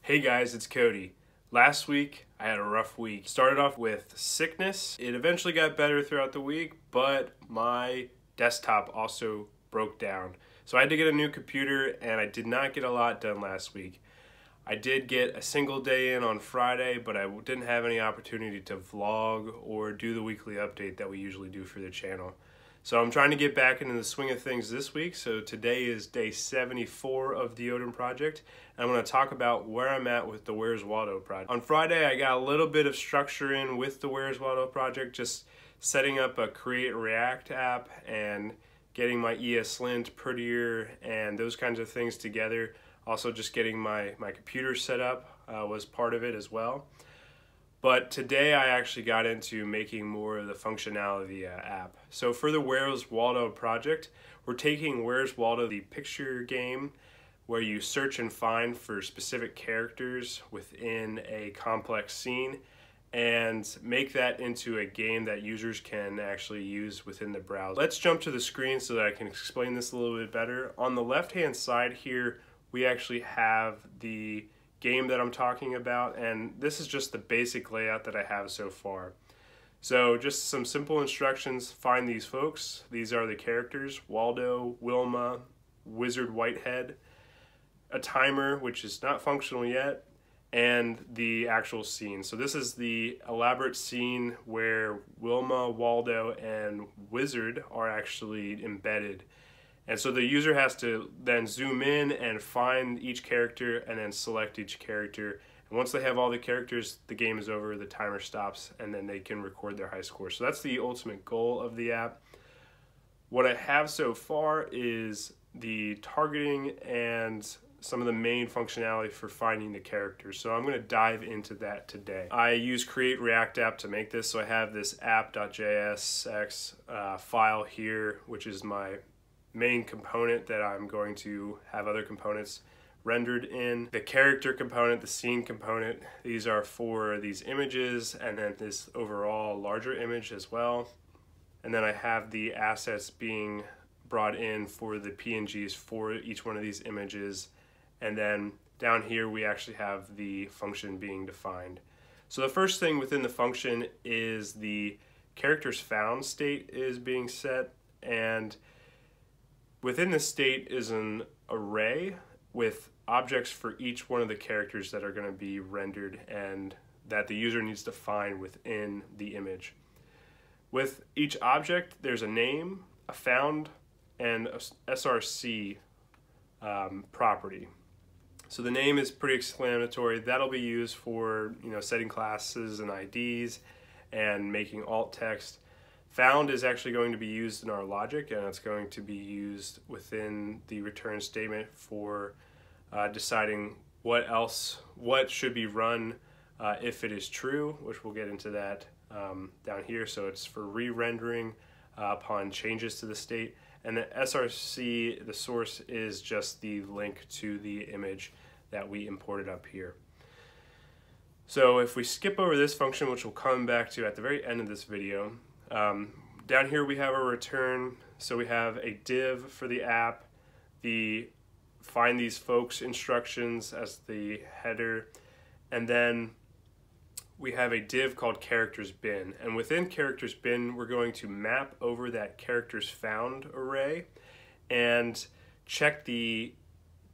Hey guys, it's Cody. Last week, I had a rough week. Started off with sickness. It eventually got better throughout the week, but my desktop also broke down. So I had to get a new computer, and I did not get a lot done last week. I did get a single day in on Friday, but I didn't have any opportunity to vlog or do the weekly update that we usually do for the channel. So I'm trying to get back into the swing of things this week. So today is day 74 of the Odin Project. And I'm going to talk about where I'm at with the Where's Waldo project. On Friday, I got a little bit of structure in with the Where's Waldo project, just setting up a Create React app and getting my ESLint prettier and those kinds of things together. Also just getting my computer set up was part of it as well. But today I actually got into making more of the functionality of the app. So for the Where's Waldo project, we're taking Where's Waldo, the picture game, where you search and find for specific characters within a complex scene, and make that into a game that users can actually use within the browser. Let's jump to the screen so that I can explain this a little bit better. On the left-hand side here, we actually have the game that I'm talking about, and this is just the basic layout that I have so far. So just some simple instructions: find these folks. These are the characters: Waldo, Wilma, Wizard Whitehead, a timer which is not functional yet, and the actual scene. So this is the elaborate scene where Wilma, Waldo, and Wizard are actually embedded. And so the user has to then zoom in and find each character and then select each character. And once they have all the characters, the game is over, the timer stops, and then they can record their high score. So that's the ultimate goal of the app. What I have so far is the targeting and some of the main functionality for finding the characters. So I'm going to dive into that today. I use Create React app to make this. So I have this app.jsx file here, which is my main component that I'm going to have other components rendered in. The character component, the scene component, these are for these images, and then this overall larger image as well. And then I have the assets being brought in for the PNGs for each one of these images. And then down here we actually have the function being defined. So the first thing within the function is the characters found state is being set, and within the state is an array with objects for each one of the characters that are going to be rendered and that the user needs to find within the image. With each object, there's a name, a found, and a SRC property. So the name is pretty explanatory. That'll be used for setting classes and IDs and making alt text. Found is actually going to be used in our logic, and it's going to be used within the return statement for deciding what should be run if it is true, which we'll get into that down here. So it's for re-rendering upon changes to the state. And the SRC, the source, is just the link to the image that we imported up here. So if we skip over this function, which we'll come back to at the very end of this video, down here we have a return. So we have a div for the app, the find these folks instructions as the header, and then we have a div called characters bin. And within characters bin, we're going to map over that characters found array and check the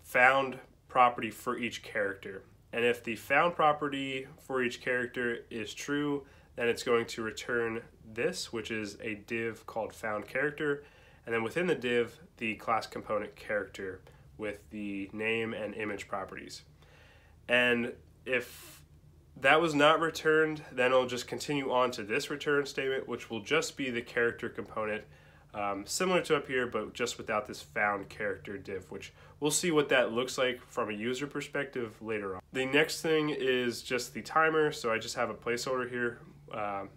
found property for each character. And if the found property for each character is true, then it's going to return this, which is a div called found character, and then within the div, the class component character with the name and image properties. And if that was not returned, then it'll just continue on to this return statement, which will just be the character component, similar to up here, but just without this found character div, which we'll see what that looks like from a user perspective later on. The next thing is just the timer. So I just have a placeholder here.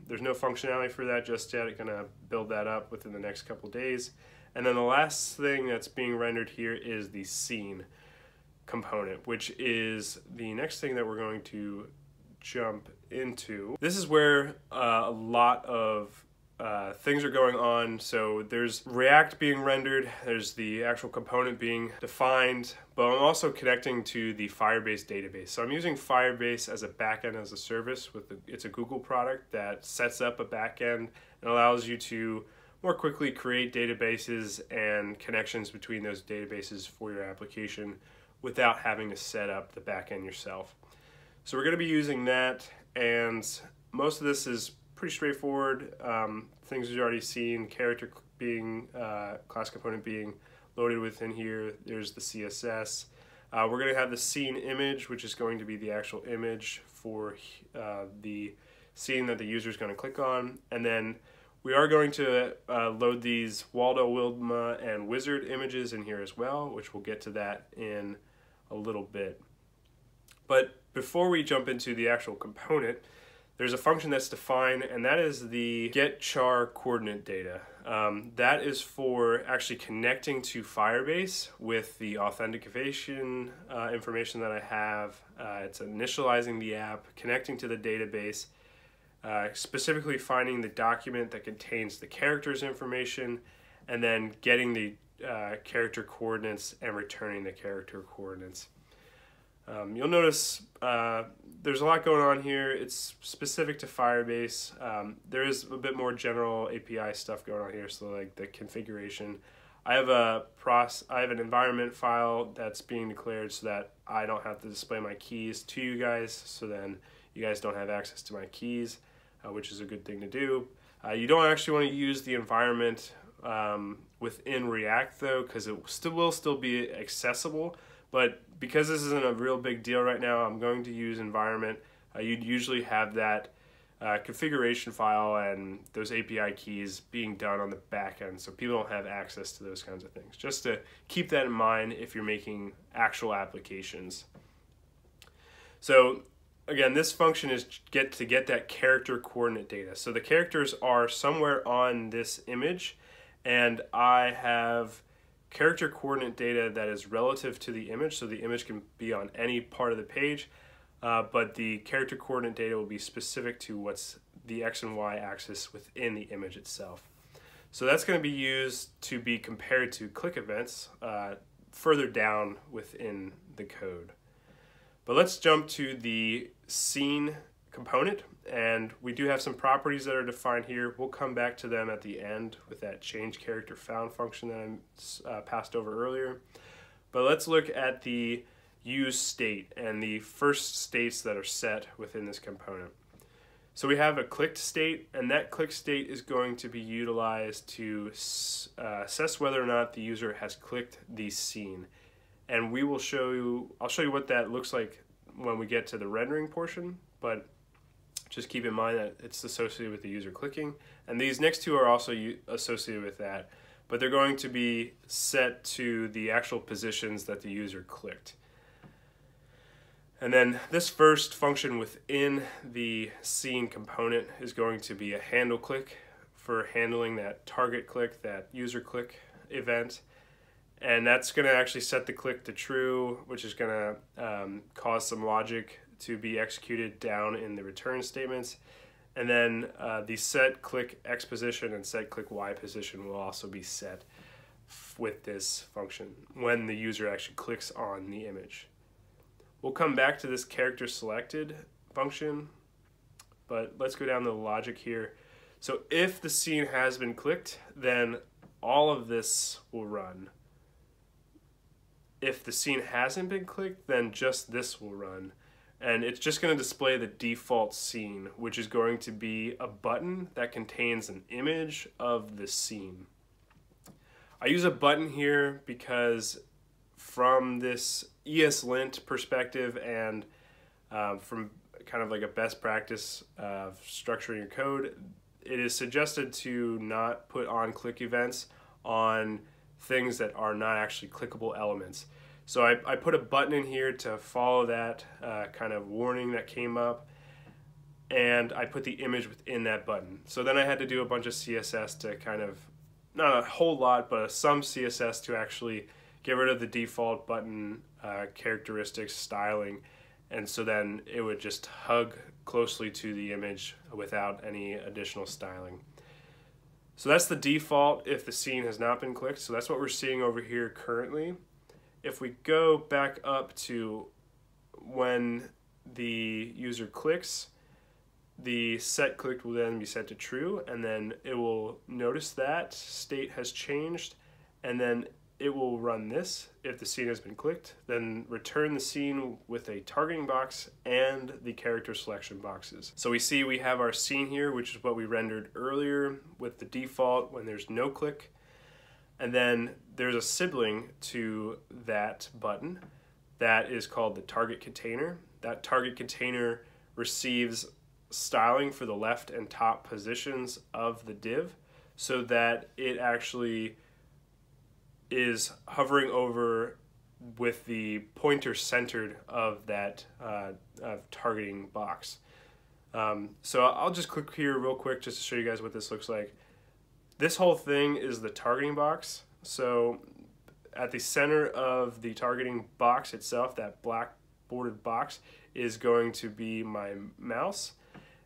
There's no functionality for that just yet. I'm gonna build that up within the next couple days. And then the last thing that's being rendered here is the scene component, which is the next thing that we're going to jump into. This is where a lot of things are going on. So there's React being rendered, there's the actual component being defined, but I'm also connecting to the Firebase database. So I'm using Firebase as a backend as a service. It's a Google product that sets up a backend and allows you to more quickly create databases and connections between those databases for your application without having to set up the backend yourself. So we're going to be using that, and most of this is pretty straightforward. Things you've already seen, character being, class component being loaded within here. There's the CSS. We're going to have the scene image, which is going to be the actual image for the scene that the user is going to click on. And then we are going to load these Waldo, Wilma, and Wizard images in here as well, which we'll get to that in a little bit. But before we jump into the actual component, there's a function that's defined, and that is the get char coordinate data. That is for actually connecting to Firebase with the authentication information that I have. It's initializing the app, connecting to the database, specifically finding the document that contains the characters information, and then getting the character coordinates and returning the character coordinates. You'll notice there's a lot going on here. It's specific to Firebase. There is a bit more general API stuff going on here, so like the configuration. I have an environment file that's being declared so that I don't have to display my keys to you guys, so then you guys don't have access to my keys, which is a good thing to do. You don't actually want to use the environment within React though, because it will still be accessible. But because this isn't a real big deal right now, I'm going to use environment. You'd usually have that configuration file and those API keys being done on the back end, so people don't have access to those kinds of things. Just to keep that in mind if you're making actual applications. So again, this function is to get that character coordinate data. So the characters are somewhere on this image, and I have character coordinate data that is relative to the image, so the image can be on any part of the page, but the character coordinate data will be specific to what's the X and Y axis within the image itself. So that's going to be used to be compared to click events further down within the code. But let's jump to the scene component, and we do have some properties that are defined here. We'll come back to them at the end with that change character found function that I passed over earlier. But let's look at the use state and the first states that are set within this component. So we have a clicked state, and that clicked state is going to be utilized to assess whether or not the user has clicked the scene. And I'll show you what that looks like when we get to the rendering portion, but just keep in mind that it's associated with the user clicking, and these next two are also associated with that, but they're going to be set to the actual positions that the user clicked. And then this first function within the scene component is going to be a handle click for handling that target click, that user click event. And that's going to actually set the click to true, which is going to cause some logic to be executed down in the return statements. And then the set click X position and set click Y position will also be set with this function when the user actually clicks on the image. We'll come back to this character selected function, but let's go down to the logic here. So if the scene has been clicked, then all of this will run. If the scene hasn't been clicked, then just this will run. And it's just going to display the default scene, which is going to be a button that contains an image of the scene. I use a button here because from this ESLint perspective and from kind of like a best practice of structuring your code, it is suggested to not put on click events on things that are not actually clickable elements. So I put a button in here to follow that kind of warning that came up, and I put the image within that button. So then I had to do a bunch of CSS to kind of, not a whole lot, but some CSS to actually get rid of the default button characteristics styling, and so then it would just hug closely to the image without any additional styling. So that's the default if the scene has not been clicked. So that's what we're seeing over here currently. If we go back up to when the user clicks, the set clicked will then be set to true, and then it will notice that state has changed, and then it will run this if the scene has been clicked, then return the scene with a targeting box and the character selection boxes. So we see we have our scene here, which is what we rendered earlier with the default when there's no click. And then there's a sibling to that button that is called the target container. That target container receives styling for the left and top positions of the div so that it actually is hovering over with the pointer centered of that targeting box. So I'll just click here real quick just to show you guys what this looks like. This whole thing is the targeting box. So at the center of the targeting box itself, that black bordered box is going to be my mouse,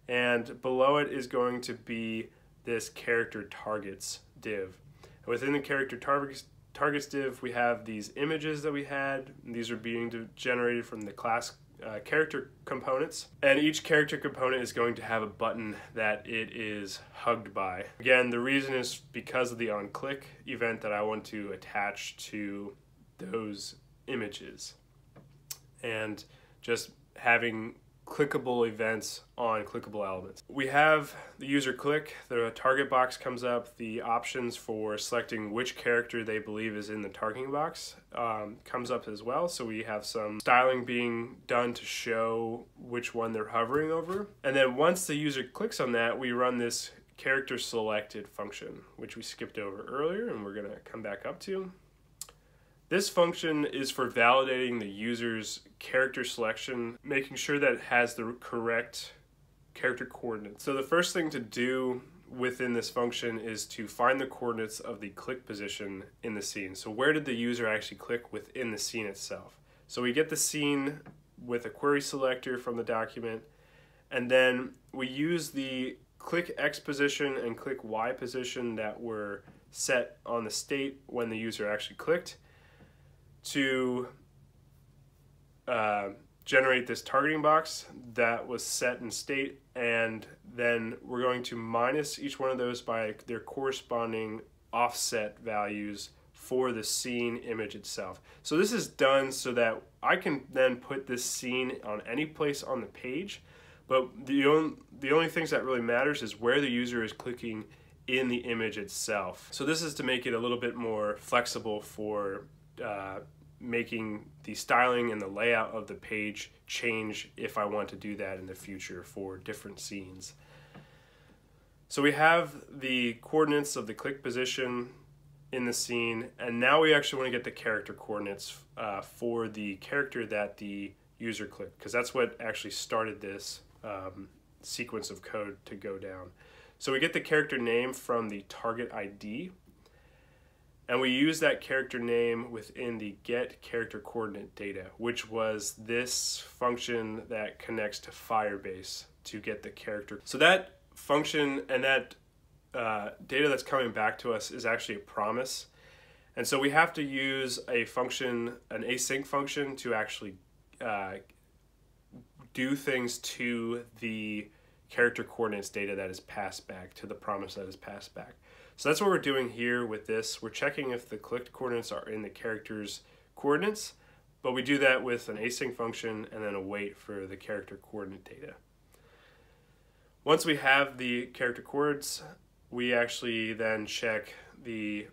and below it is going to be this character targets div. And within the character targets div, we have these images that we had. These are being generated from the class character components, and each character component is going to have a button that it is hugged by. Again, the reason is because of the onClick event that I want to attach to those images, and just having clickable events on clickable elements. We have the user click, the target box comes up, the options for selecting which character they believe is in the targeting box comes up as well. So we have some styling being done to show which one they're hovering over. And then once the user clicks on that, we run this character selected function, which we skipped over earlier and we're gonna come back up to. This function is for validating the user's character selection, making sure that it has the correct character coordinates. So the first thing to do within this function is to find the coordinates of the click position in the scene. So where did the user actually click within the scene itself? So we get the scene with a query selector from the document, and then we use the click X position and click Y position that were set on the state when the user actually clicked to generate this targeting box that was set in state, and then we're going to minus each one of those by their corresponding offset values for the scene image itself. So this is done so that I can then put this scene on any place on the page, but the only things that really matters is where the user is clicking in the image itself. So this is to make it a little bit more flexible for making the styling and the layout of the page change if I want to do that in the future for different scenes. So we have the coordinates of the click position in the scene, and now we actually want to get the character coordinates for the character that the user clicked, because that's what actually started this sequence of code to go down. So we get the character name from the target ID, and we use that character name within the get character coordinate data, which was this function that connects to Firebase to get the character. So that function and that data that's coming back to us is actually a promise. And so we have to use a function, an async function, to actually do things to the character coordinates data that is passed back, to the promise that is passed back. So that's what we're doing here with this. We're checking if the clicked coordinates are in the character's coordinates, but we do that with an async function and then a wait for the character coordinate data. Once we have the character coords, we actually then check the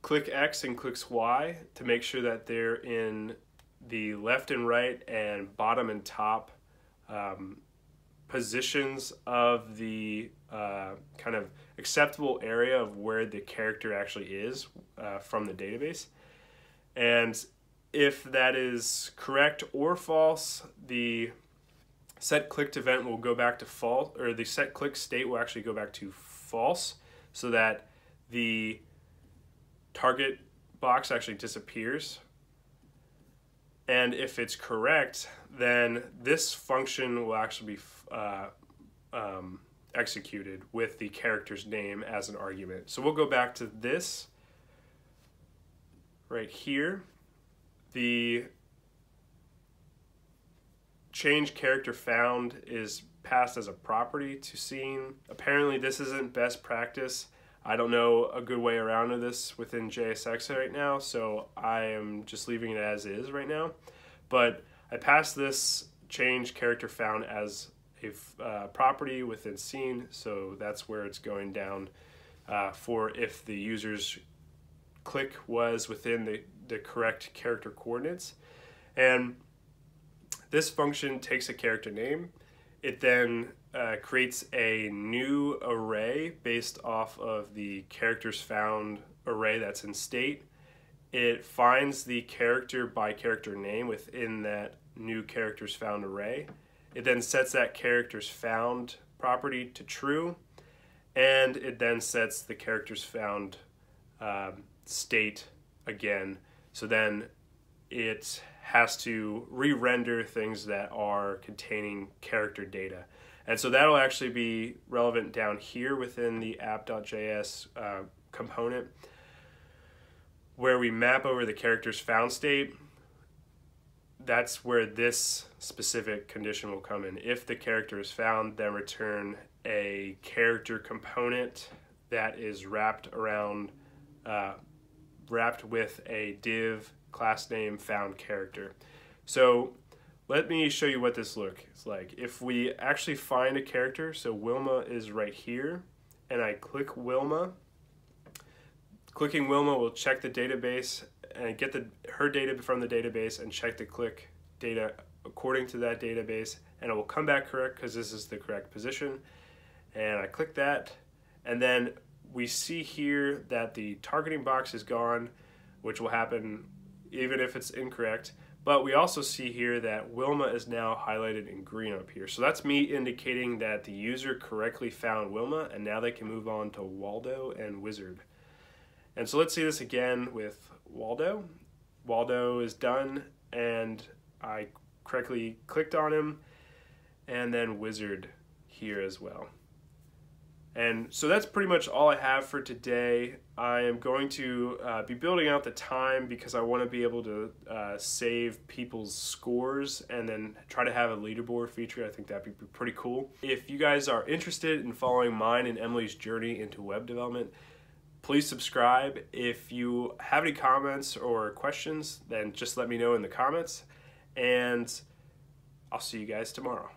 click X and clicks Y to make sure that they're in the left and right and bottom and top positions of the kind of acceptable area of where the character actually is from the database. And if that is correct or false, the set clicked event will go back to false, or the set click state will actually go back to false, so that the target box actually disappears. And if it's correct, then this function will actually be executed with the character's name as an argument. So we'll go back to this right here. The change character found is passed as a property to scene. Apparently this isn't best practice. I don't know a good way around to this within JSX right now, so I am just leaving it as is right now. But I passed this change character found as a property within scene, so that's where it's going down for if the user's click was within the correct character coordinates. And this function takes a character name. It then creates a new array based off of the characters found array that's in state. It finds the character by character name within that new characters found array. It then sets that characters found property to true, and it then sets the characters found state again. So then it has to re-render things that are containing character data. And so that'll actually be relevant down here within the app.js component, where we map over the characters found state. That's where this specific condition will come in. If the character is found, then return a character component that is wrapped with a div class name found character. So let me show you what this looks like. If we actually find a character, so Wilma is right here, and I click Wilma. Clicking Wilma will check the database and get her data from the database and check the click data according to that database, and it will come back correct because this is the correct position. And I click that, and then we see here that the targeting box is gone, which will happen even if it's incorrect. But we also see here that Wilma is now highlighted in green up here. So that's me indicating that the user correctly found Wilma, and now they can move on to Waldo and Wizard. And so let's see this again with Waldo. Waldo is done, and I correctly clicked on him, and then Wizard here as well. And so that's pretty much all I have for today. I am going to be building out the time because I want to be able to save people's scores and then try to have a leaderboard feature. I think that'd be pretty cool. If you guys are interested in following mine and Emily's journey into web development, please subscribe. If you have any comments or questions, then just let me know in the comments, and I'll see you guys tomorrow.